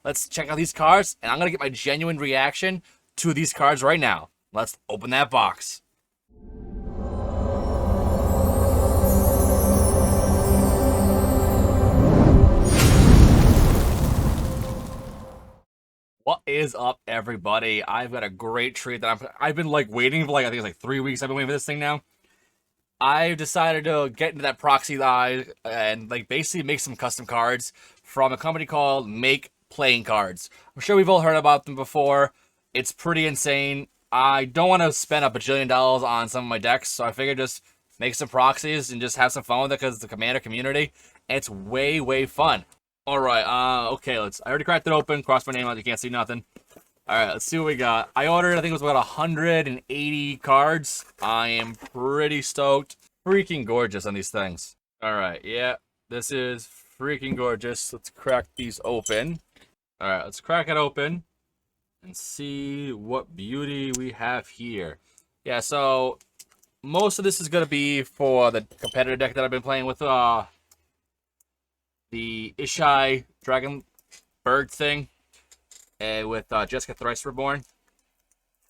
Let's check out these cards, and I'm going to get my genuine reaction to these cards right now. Let's open that box. What is up, everybody? I've got a great treat that I've been like waiting for, like, I think it's like 3 weeks. I've been waiting for this thing now. I decided to get into that proxy lie and like basically make some custom cards from a company called Make Playing Cards. I'm sure we've all heard about them before. It's pretty insane. I don't want to spend a bajillion dollars on some of my decks, so I figured just make some proxies and just have some fun with it because it's the Commander community. And it's way fun. All right, okay, I already cracked it open, crossed my name out, you can't see nothing. All right, let's see what we got. I ordered, I think it was about 180 cards. I am pretty stoked. Freaking gorgeous on these things. All right, yeah, this is freaking gorgeous. Let's crack these open. All right, let's crack it open and see what beauty we have here. Yeah, so most of this is going to be for the competitor deck that I've been playing with, the Ishai Dragon Bird thing. With Jessica Thrice Reborn.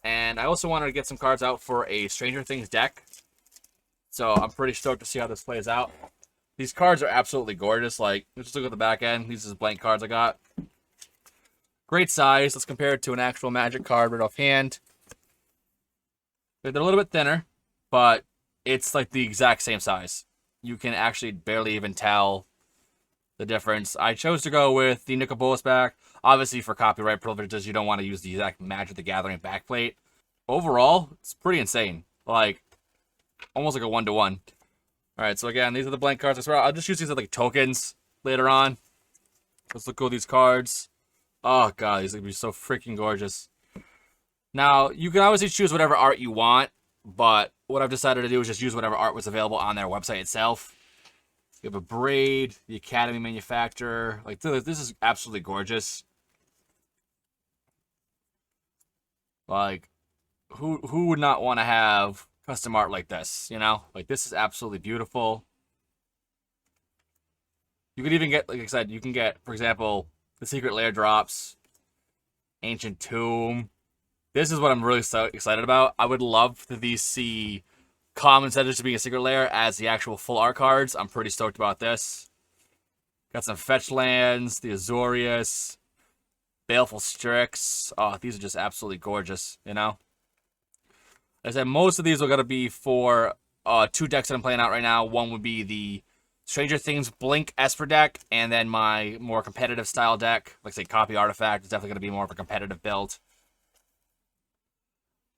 And I also wanted to get some cards out for a Stranger Things deck. So I'm pretty stoked to see how this plays out. These cards are absolutely gorgeous. Like, just look at the back end. These are blank cards I got. Great size. Let's compare it to an actual Magic card right offhand. They're a little bit thinner, but it's like the exact same size. You can actually barely even tell the difference. I chose to go with the Nicol Bolas back. Obviously, for copyright privileges, you don't want to use the exact Magic the Gathering backplate. Overall, it's pretty insane. Like, almost like a 1-to-1. Alright, so again, these are the blank cards. I swear, I'll just use these as like tokens later on. Let's look at these cards. Oh god, these are going to be so freaking gorgeous. Now, you can obviously choose whatever art you want, but what I've decided to do is just use whatever art was available on their website itself. You have a Braid, the Academy manufacturer. Like, this is absolutely gorgeous. Like, who would not want to have custom art like this, you know? Like, this is absolutely beautiful. You could even get, like I said, you can get, for example, the Secret Lair drops, Ancient Tomb. This is what I'm really so excited about. I would love for these see common setters to be a Secret Lair as the actual full art cards. I'm pretty stoked about this. Got some fetch lands, the Azorius, Baleful Strix. Oh, these are just absolutely gorgeous, you know? As I said, most of these are going to be for two decks that I'm playing out right now. One would be the Stranger Things Blink Esper deck, and then my more competitive style deck, like say Copy Artifact, is definitely going to be more of a competitive build.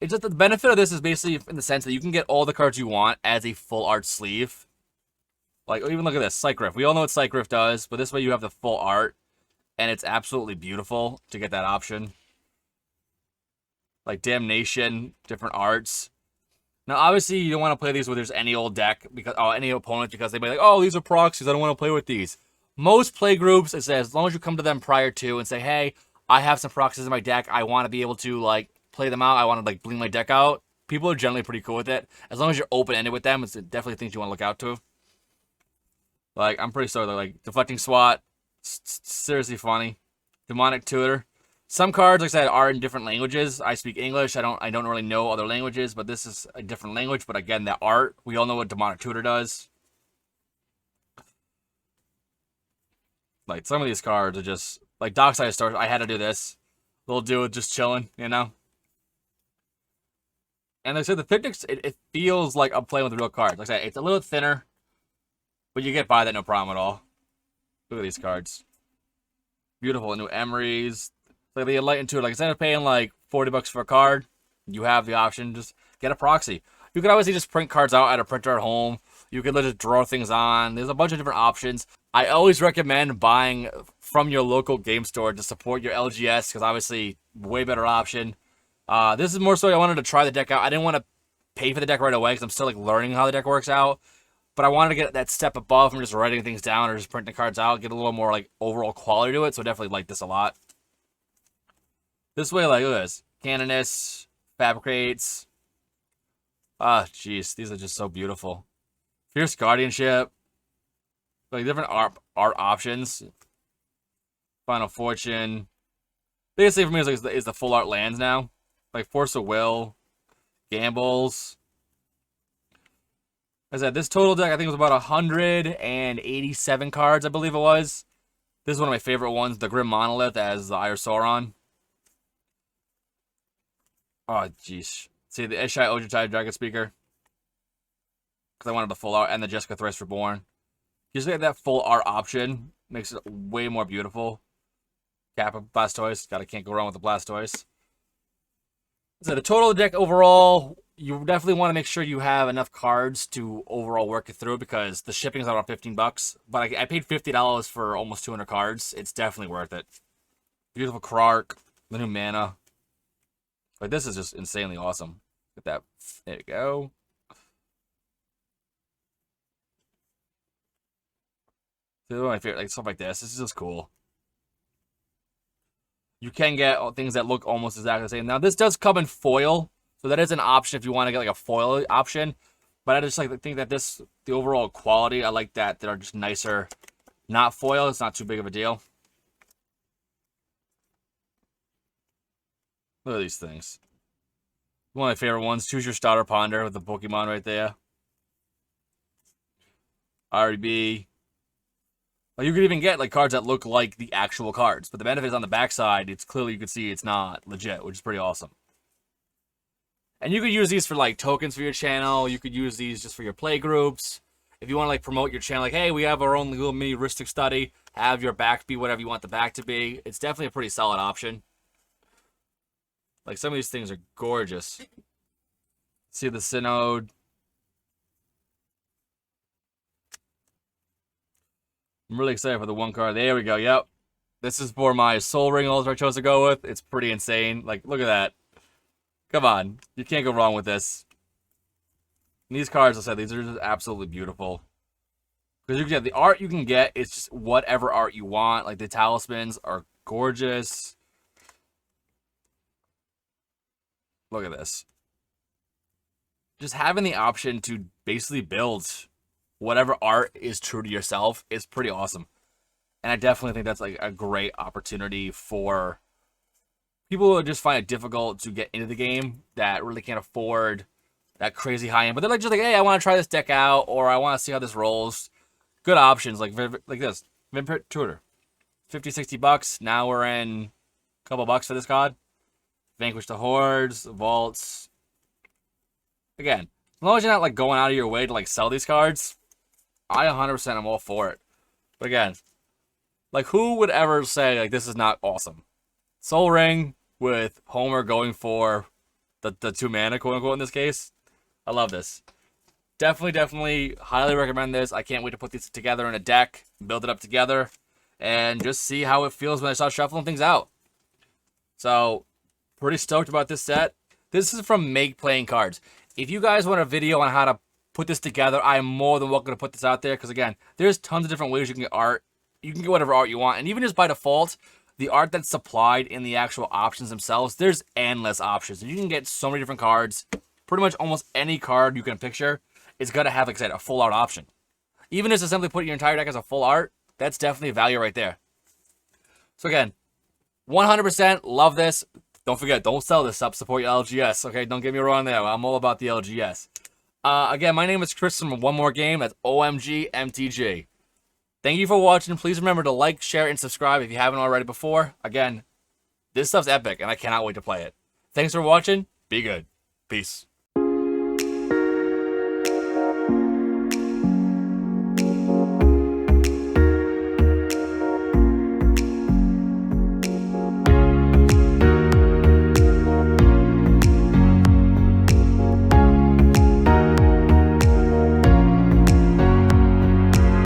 It's just the benefit of this is basically in the sense that you can get all the cards you want as a full art sleeve. Like, even look at this, Psych Rift. We all know what Psych Rift does, but this way you have the full art, and it's absolutely beautiful to get that option. Like Damnation, different arts. Now, obviously, you don't want to play these where there's any old deck, because any opponent, because they may be like, oh, these are proxies, I don't want to play with these. Most play groups, it says, as long as you come to them prior to and say, hey, I have some proxies in my deck, I want to be able to, like, play them out, I want to, like, bling my deck out. People are generally pretty cool with it. As long as you're open-ended with them, it's definitely things you want to look out to. Like, I'm pretty sure they're, like, Deflecting Swat, seriously funny. Demonic Tutor. Some cards, like I said, are in different languages. I speak English. I don't really know other languages, but this is a different language. But again, the art, we all know what Demonic Tutor does. Like, some of these cards are just, like Dockside Stars, I had to do this. Little dude just chilling, you know? And like I said, the thickness, it feels like I'm playing with real cards. Like I said, it's a little thinner, but you get by that no problem at all. Look at these cards. Beautiful new Emeries. Like the Enlightened Tutor. Like, instead of paying like $40 for a card, you have the option, just get a proxy. You can obviously just print cards out at a printer at home. You can just draw things on. There's a bunch of different options. I always recommend buying from your local game store to support your LGS, because obviously, way better option. This is more so I wanted to try the deck out. I didn't want to pay for the deck right away because I'm still like learning how the deck works out. But I wanted to get that step above from just writing things down or just printing cards out, get a little more like overall quality to it. So I definitely like this a lot. This way, like, look at this. Canoness, Fabricates. Ah, jeez. These are just so beautiful. Fierce Guardianship. Like, different art options. Final Fortune. Biggest thing for me is the full art lands now. Like Force of Will, Gambles. As I said, this total deck I think was about 187 cards, I believe it was. This is one of my favorite ones, the Grim Monolith as the Ire Sauron. Oh, jeez. See, the Ishai Ojutai Dragon Speaker. Because I wanted the full art, and the Jessica Thrice Reborn. Just get that full art option. Makes it way more beautiful. Kappa Blastoise. Can't go wrong with the Blastoise. So the total deck overall, you definitely want to make sure you have enough cards to overall work it through, because the shipping is around 15 bucks. But I paid $50 for almost 200 cards. It's definitely worth it. Beautiful Krark, the new mana. Like, this is just insanely awesome. Get that. There you go. One of my favorite, like, stuff like this. This is just cool. You can get things that look almost exactly the same. Now, this does come in foil, so that is an option if you want to get like a foil option. But I just like to think that the overall quality, I like that are just nicer. Not foil, it's not too big of a deal. Look at these things. One of my favorite ones. Choose your starter ponder with the Pokemon right there. RB. Well, you could even get like cards that look like the actual cards, but the benefit is on the backside. It's clearly you can see it's not legit, which is pretty awesome. And you could use these for like tokens for your channel. You could use these just for your play groups. If you want to like promote your channel, like, hey, we have our own little mini heuristic study. Have your back be whatever you want the back to be. It's definitely a pretty solid option. Like, some of these things are gorgeous. See the Synod. I'm really excited for the one card. There we go. Yep. This is for my Soul Ring Ultra I chose to go with. It's pretty insane. Like, look at that. Come on. You can't go wrong with this. And these cards, I said, these are just absolutely beautiful. Because you can get the art you can get, it's just whatever art you want. Like, the talismans are gorgeous. Look at this. Just having the option to basically build whatever art is true to yourself is pretty awesome. And I definitely think that's like a great opportunity for people who just find it difficult to get into the game, that really can't afford that crazy high end. But they're like, just like, hey, I want to try this deck out, or I want to see how this rolls. Good options like this. Vampire Tutor. 50, 60 bucks. Now we're in a couple bucks for this card. Vanquish the Hordes, Vaults. Again, as long as you're not like going out of your way to like sell these cards, I 100% am all for it. But again, like, who would ever say like this is not awesome? Soul Ring with Homer going for the 2 mana, quote unquote, in this case. I love this. Definitely highly recommend this. I can't wait to put these together in a deck, build it up together, and just see how it feels when I start shuffling things out. So, pretty stoked about this set. This is from Make Playing Cards. If you guys want a video on how to put this together, I am more than welcome to put this out there, because again, there's tons of different ways you can get art. You can get whatever art you want, and even just by default, the art that's supplied in the actual options themselves, there's endless options. And you can get so many different cards. Pretty much almost any card you can picture is going to have, like I said, a full art option. Even just to simply put your entire deck as a full art, that's definitely a value right there. So again, 100% love this. Don't forget, don't sell this up. Support your LGS, okay? Don't get me wrong there. I'm all about the LGS. Again, my name is Chris from One More Game. That's OMG MTG. Thank you for watching. Please remember to like, share, and subscribe if you haven't already before. Again, this stuff's epic, and I cannot wait to play it. Thanks for watching. Be good. Peace.